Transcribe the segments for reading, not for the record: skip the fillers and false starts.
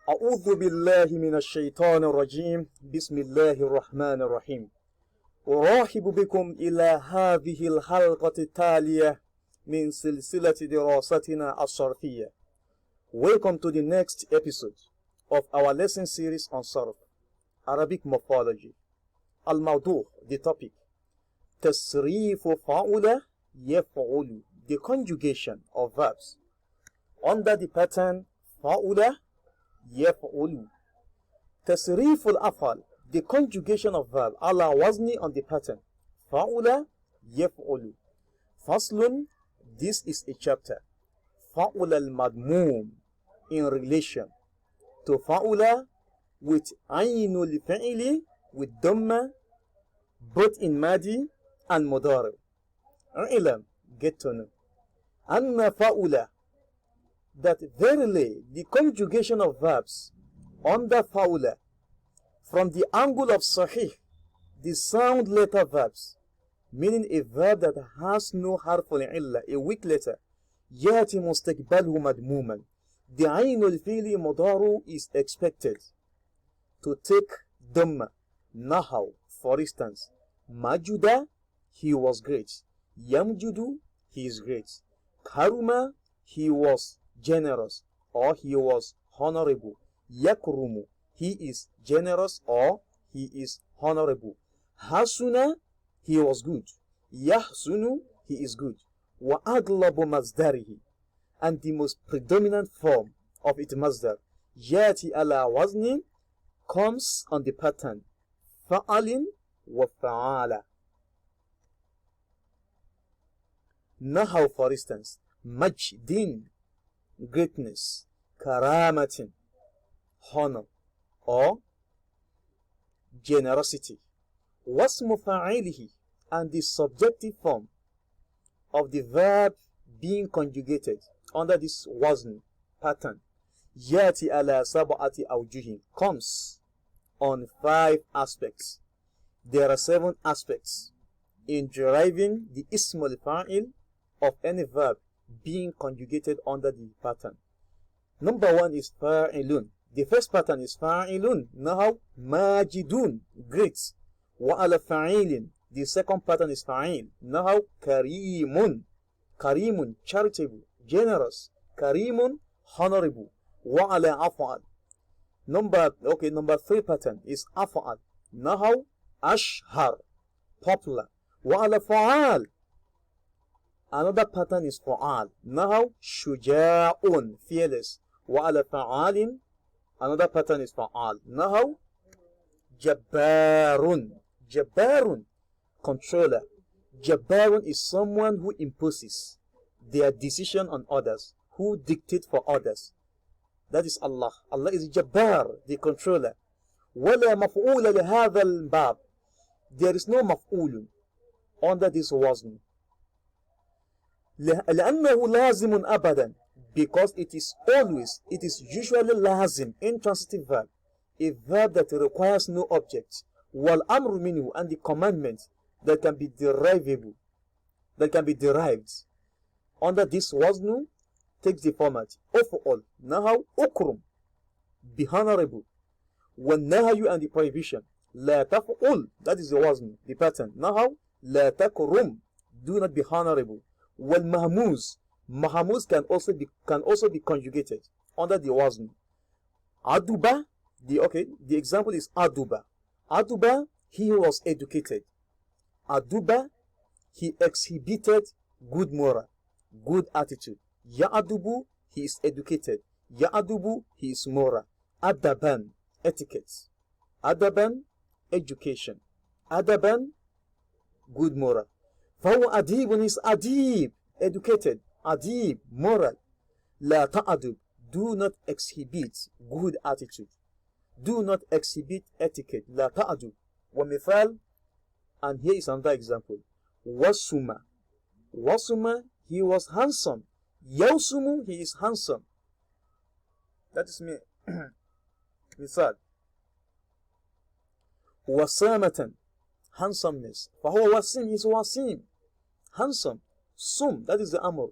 أعوذ بالله من الشيطان الرجيم بسم الله الرحمن الرحيم أرحب بكم إلى هذه الحلقة التالية من سلسلة دراستنا الصرفية. Welcome to the next episode of our lesson series on Sarf, Arabic morphology. Al-Mawdu', the topic. Tasrif fa'ula yaf'ulu, the conjugation of verbs. Under the pattern fa'ula yaf'ulu. Tasrif al-af'al, the conjugation of verb. Ala wazni on the pattern. Fa'ula yaf'ulu. Faslun, this is a chapter. Fa'ula al-madmum, in relation to fa'ula with aynul fi'li, with dhamma, both in madi and mudari. Ilam, get to know. Anna fa'ula, that verily the conjugation of verbs under fa'ula from the angle of sahih, the sound letter verbs, meaning a verb that has no harful illa, a weak letter, yati mustaqbalhu madmuman, the aynul fi'li mudaru is expected to take dhamma. Nahaw, for instance, majuda, he was great. Yamjudu, he is great. Karuma, he was generous, or he was honorable. Yakrumu, he is generous, or he is honorable. Hasuna, he was good. Yahsunu, he is good. Wa aglabu mazdarihi, and the most predominant form of its mazdar, yati ala wazni, comes on the pattern fa'alin wa fa'ala. Nahaw, for instance, majdin, greatness, karamatin, honor or generosity. Wasmu fa'ilihi, and the subjective form of the verb being conjugated under this wazn pattern, yati ala sab'ati awjuhin, comes on 5 aspects. There are 7 aspects in deriving the ismul fa'il of any verb being conjugated under the pattern. Number 1 is fa'ilun. The first pattern is fa'ilun. Nahaw majidun, great. Wa ala fa'ilin. The second pattern is fa'il. Nahaw karimun. Karimun, charitable, generous. Karimun, honorable. Wa ala af'al. Number 3 pattern is af'al. Nahaw ashhar, popular. Wa ala fa'al. Another pattern is fa'al. Nahaw shuja'un, fearless. Wa ala fa'alin. Another pattern is fa'al. Nahaw jabbarun. Jabbarun, controller. Jabbarun is someone who imposes their decision on others, who dictate for others. That is Allah. Allah is Jabbar, the controller. وَلَا مَفْعُولَ لِهَذَا الْبَابِ. There is no maf'ulun under this wazn. لأنه لازم أبدا, because it is usually lazim, intransitive verb, a verb that requires no object. والأمر منه, and the commandment that can be derived under this wazn takes the format uf'ul. Nahaw ukrum, be honorable. والنهي, and the prohibition لا تفعل, that is the wazn, the pattern. Nahaw لا تكرم, do not be honorable. والمهموز, mahmuz can also be conjugated under the wazn. Aduba, the example is aduba. Aduba, he was educated. Aduba, he exhibited good moral, good attitude. Ya'adubu, he is educated. Ya'adubu, he is moral. Adaban, etiquette. Adaban, education. Adaban, good moral. Fahu adibun is adib, educated. Adib, moral. La ta'adub, do not exhibit good attitude. Do not exhibit etiquette. La ta'adub. Wa mithal, and here is another example. Wasuma. Wasuma, he was handsome. Yawsumu, he is handsome. That is me. Mithal. Wasamatan, handsomeness. Fahuwa wasim, he is wasim, handsome. Sum, that is the amr.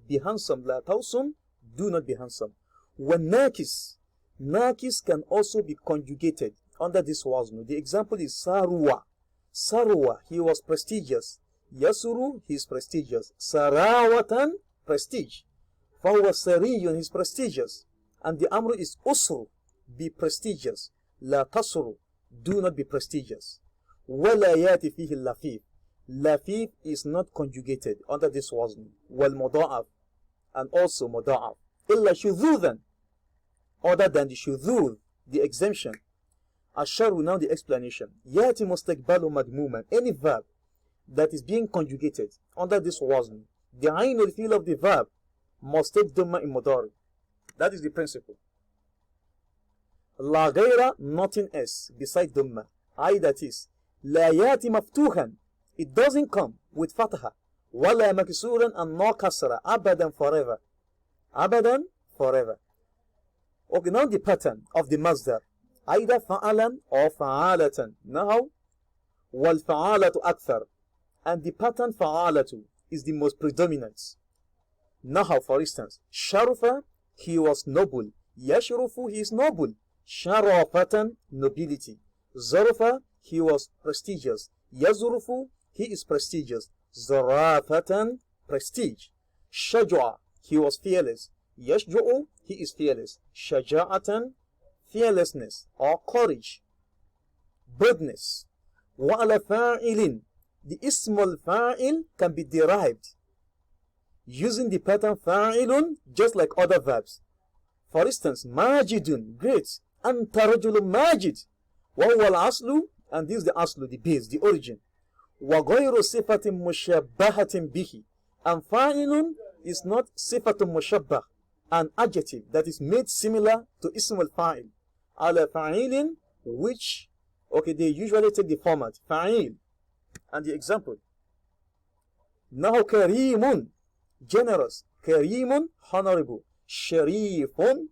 Be handsome. La tawsum, do not be handsome. Wanakis, Nakis can also be conjugated under this wazn. The example is Sarwa. Sarwa, he was prestigious. Yasuru, he is prestigious. Sarawatan, prestige. Fahuwa sariyun, he is prestigious. And the amru is usru, be prestigious. La tasru, do not be prestigious. Wala yati fihi lafif. Lafif is not conjugated under this wazn. Wal muda'af, and also muda'af. Illa shudhudan, other than the shudhud, the exemption. Asharu, now the explanation. Yati mustakbalu madmuman, any verb that is being conjugated under this wazn, the ainul feel of the verb must take dhamma in mudari. That is the principle. La ghayra, nothing else beside dhamma. I, that is, la yati maftuhan, it doesn't come with fataha. Wala maksuran, and no kasra, abadan, forever. Abadan, forever. Okay, now the pattern of the masdar. Either fa'alan or fa'alatan. Now, wal fa'alatu akthar. And the pattern fa'alatu is the most predominant. Now, for instance, sharufa, he was noble. Yashrufu, he is noble. Sharafatan, nobility. Zarufa, he was prestigious. Yazrufu, he is prestigious. Zarafatan, prestige. Shajwa, he was fearless. Yashju'u, he is fearless. Shaja'atan, fearlessness or courage. Boldness. Wa'ala fa'ilin, the ismul fa'il can be derived using the pattern fa'ilun, just like other verbs. For instance, majidun, great. Anta rajulun majid. Wa huwa al-aslu, and this is the aslu, the base, the origin. Wa ghayru sifatin mushabbahatin bihi. And fa'ilun is not sifatun mushabbah, an adjective that is made similar to ismul fa'il. Ala fa'ilin, which, okay, they usually take the format fa'il. And the example. Now karimun, generous. Karimun, honorable. Sharifun,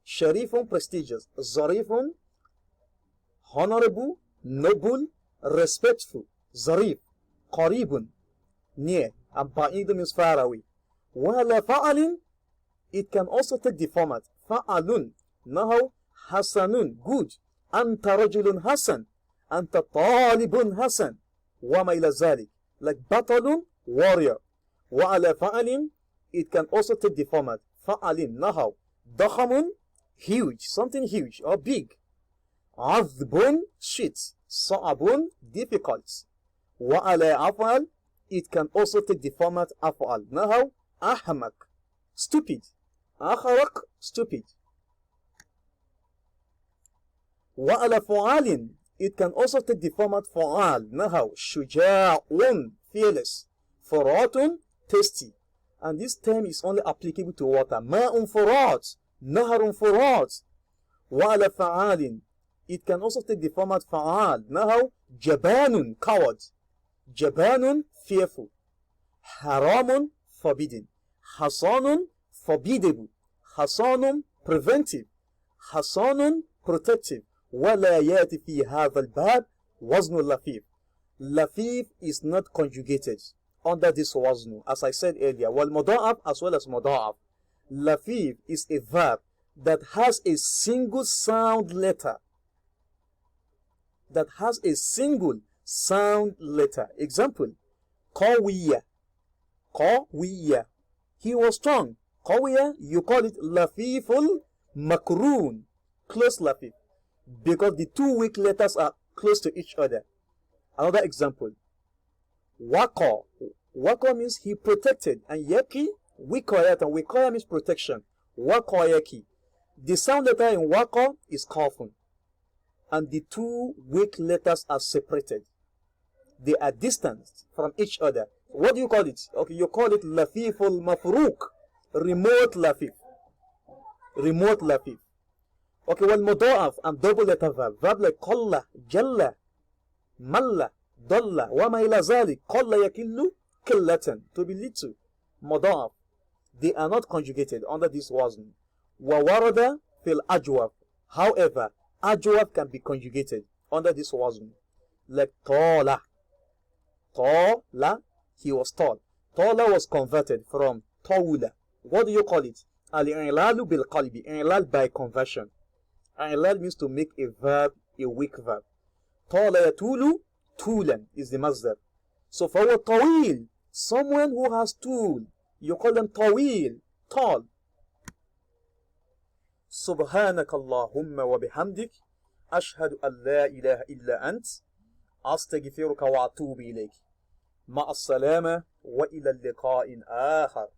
sharifun, prestigious. Zarifun, honorable, noble, respectful. Zarif, qaribun, near. And ba'idun is far away. Wala fa'alin, it can also take the format fa'alun. Now hasanun, good. Anta rajulun hasan. Anta talibun hasan. Wama ila zalik, like batalun, warrior. Wa ala fa'alin, it can also take the format fa'alin. Now dakhamun, huge, something huge or big. Azbun, shit. Sa'abun, difficult. Wa ala af'al, it can also take the format af'al. Now ahmak, stupid. Akharaq, stupid. Wa ala fu'alin, it can also take the format fu'al. Now shuja'un, fearless. Furatun, tasty. And this term is only applicable to water. Ma'un furat, naharun furat. Wa ala fa'alin, it can also take the format fa'al. Now jabanun, coward. Jabanun, fearful. Haramun, forbidden. Hasanun, forbiddable. Hasanun, preventive. Hasanun, protective. ولا يأتي في هذا الباب وزن اللفيف. Lafif is not conjugated under this wazn, as I said earlier. Wal muda'af as well as muda'af. Lafif is a verb that has a single sound letter. That has a single sound letter. Example, qawiya. Qawiya, he was strong. Qawiya, you call it lafiful makrun, close lafif, because the two weak letters are close to each other. Another example, waqa. Waqa means he protected, and yaki, wikoyat, and wikoya means protection. Waqa yaki. The sound letter in waqa is kafun, and the two weak letters are separated. They are distanced from each other. What do you call it? Okay, you call it lafiful mafruq, remote lafif. Remote lafif. Okay, well, muda'af and double letter verb. Verb like qalla, jalla, malla, dalla, wama ila zalik. Qalla yakillu, killatan, to be little. Muda'af. They are not conjugated under this wazn. Wa warada fil ajwaf. However, ajwaf can be conjugated under this wazn. Like tala. Tala, he was tall. Tala was converted from tawula. What do you call it? Al-i'lalu bil qalbi. I'lal by conversion. I'lal means to make a verb a weak verb. طال يطول طولا is the masdar. So فهو طويل, someone who has طول, you call them طويل, tall. سبحانك اللهم وبحمدك أشهد أن لا إله إلا أنت أستغفرك وأتوب إليك. مع السلامة وإلى اللقاء آخر.